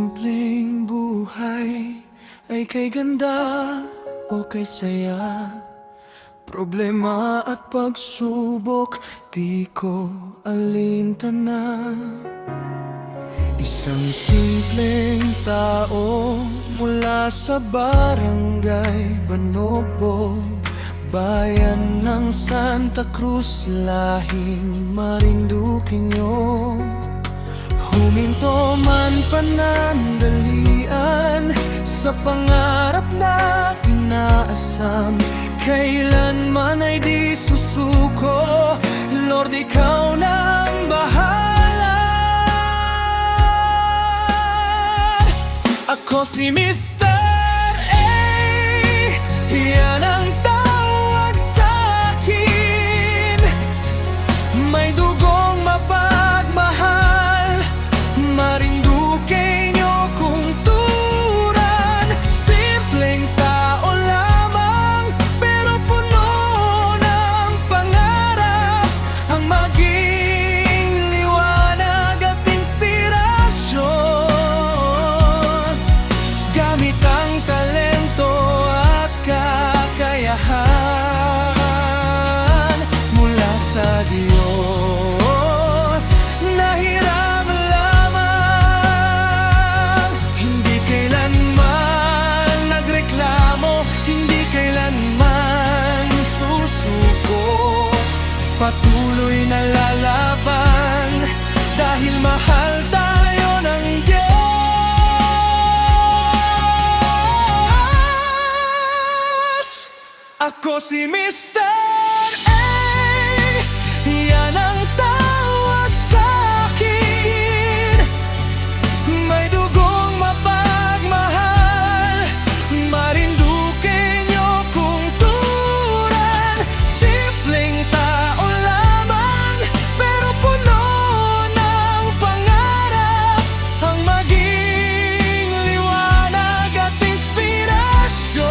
simpleng buhay ay kay ganda o kay saya, problema at pagsubok di ko alintana. Isang simpleng tao mula sa barangay Banobog, bayan ng Santa Cruz, lahing Marinduqueño. Huminto man panandalian sa pangarap na inaasam, kailanman ay di susuko. Lord, ikaw na ang bahala. Ako si Mr. A, yan ang tawag sa'kin. May dugong mapagmahal, Marinduqueño kung turan. Simpleng tao lamang, pero puno ng pangarap, ang maging liwanag at inspirasyon. Gamit ang talento at kakayahan mula sa Diyos, nahiram lamang. Hindi kailanman nagreklamo, hindi kailanman susuko. Patuloy na lalaban dahil mahal tayo ng Diyos. Ako si Mr. A, yan ang tawag sa'kin. May dugong mapagmahal, Marinduqueño kung turan. Simpleng tao lamang, pero puno ng pangarap, ang maging liwanag at inspirasyon.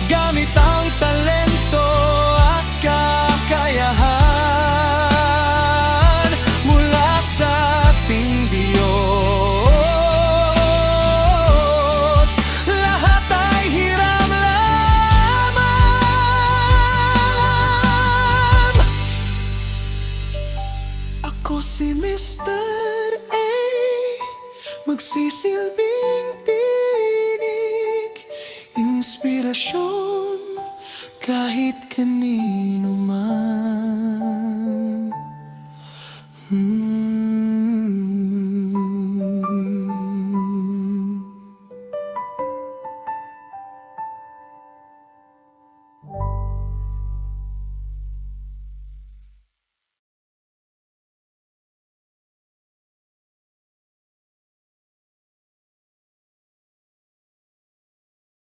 Gamit ang talento at kakayahan mula sa ating Diyos, lahat ay hiram lamang. Ako si Mr. A, magsisilbing tinig, inspirasyon kahit kanino man.